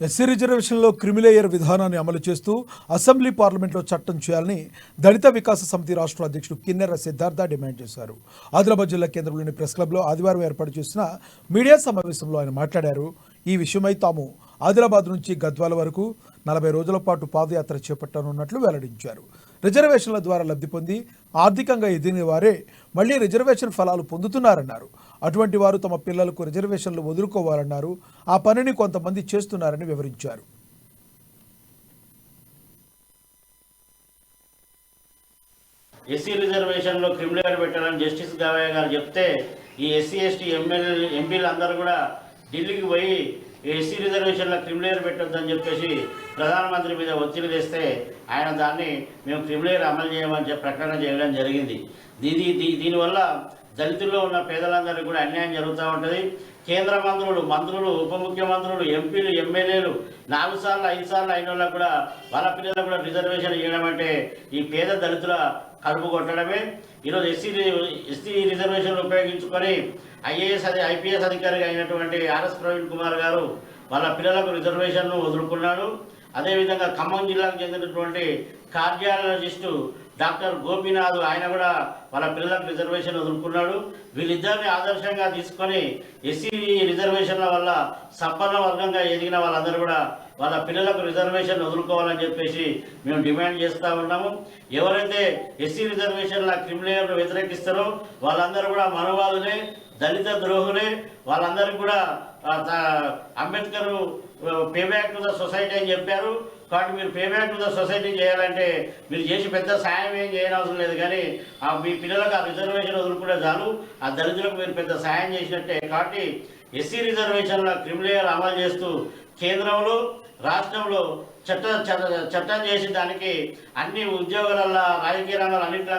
SC రిజర్వేషన్లో creamy layer విధానాన్ని అమలు చేస్తూ అసెంబ్లీ పార్లమెంట్లో చట్టం చేయాలని దళిత వికాస సమితి రాష్ట్ర అధ్యక్షుడు కిన్నెర సిద్ధార్థ డిమాండ్ చేశారు. ఆదిలాబాద్ జిల్లా కేంద్రంలోని ప్రెస్ క్లబ్లో ఆదివారం ఏర్పాటు చేసిన మీడియా సమావేశంలో ఆయన మాట్లాడారు. ఈ విషయమై తాము ఆదిలాబాద్ నుంచి గద్వాల వరకు 40 రోజుల పాటు పాదయాత్ర చేపట్టనున్నట్లు వెల్లడించారు. రిజర్వేషన్ల ద్వారా లబ్ధి పొంది ఆర్థికంగా ఎదిగిన వారే మళ్లీ రిజర్వేషన్ ఫలాలు పొందుతున్నారన్నారు. అటువంటి వారు తమ పిల్లలకు రిజర్వేషన్లు వదులుకోవాలన్నారు. ఆ పనిని కొంతమంది చేస్తున్నారని వివరించారు. ఎస్సీ రిజర్వేషన్లో క్రిమినల్ పెట్టాలని జస్టిస్ గావయ్య గారు చెప్తే ఈ ఎస్సీ ఎస్టీ ఎంపీలు అందరూ కూడా ఢిల్లీకి పోయి ఎస్సీ రిజర్వేషన్లో క్రిమినల్ పెట్టొద్దని చెప్పేసి ప్రధానమంత్రి మీద ఒత్తిడి తెస్తే ఆయన దాన్ని మేము క్రిమినల్ అమలు చేయమని ప్రకటన చేయడం జరిగింది. దీనివల్ల దళితుల్లో ఉన్న పేదలందరికీ కూడా అన్యాయం జరుగుతూ ఉంటుంది. కేంద్ర మంత్రులు ఉప ముఖ్యమంత్రులు ఎంపీలు ఎమ్మెల్యేలు 4 సార్లు 5 సార్లు అయిన వాళ్ళకు కూడా వాళ్ళ పిల్లలకు కూడా రిజర్వేషన్ ఇవ్వడం అంటే ఈ పేద దళితుల కడుపు కొట్టడమే. ఈరోజు ఎస్సీ రిజర్వేషన్లు ఉపయోగించుకొని ఐపీఎస్ అధికారిగా అయినటువంటి ఆర్ఎస్ ప్రవీణ్ కుమార్ గారు వాళ్ళ పిల్లలకు రిజర్వేషన్ను వదులుకున్నాడు. అదేవిధంగా ఖమ్మం జిల్లాకు చెందినటువంటి కార్డియాలజిస్టు డాక్టర్ గోపీనాథ్ ఆయన కూడా వాళ్ళ పిల్లలకు రిజర్వేషన్ వదులుకున్నాడు. వీళ్ళిద్దరిని ఆదర్శంగా తీసుకొని ఎస్సీ రిజర్వేషన్ల వల్ల సంపన్న వర్గంగా ఎదిగిన వాళ్ళందరూ కూడా వాళ్ళ పిల్లలకు రిజర్వేషన్ వదులుకోవాలని చెప్పేసి మేము డిమాండ్ చేస్తూ ఉన్నాము. ఎవరైతే ఎస్సీ రిజర్వేషన్ల క్రిమినల్ను వ్యతిరేకిస్తారో వాళ్ళందరూ కూడా మనవాదులే, దళిత ద్రోహులే. వాళ్ళందరికీ కూడా Ambedkar pay back to the society అని చెప్పారు. కాబట్టి మీరు pay back to the society చేయాలంటే మీరు చేసి పెద్ద సాయం ఏం చేయనవసరం లేదు, కానీ మీ పిల్లలకు ఆ రిజర్వేషన్ వదులుకుంటే చాలు. ఆ దళితులకు మీరు పెద్ద సాయం చేసినట్టే. కాబట్టి ఎస్సీ రిజర్వేషన్ల క్రిమినల్ అమలు చేస్తూ కేంద్రంలో రాష్ట్రంలో చట్టం చేసి దానికి అన్ని ఉద్యోగాల రాజకీయ రంగాలు అన్నింటి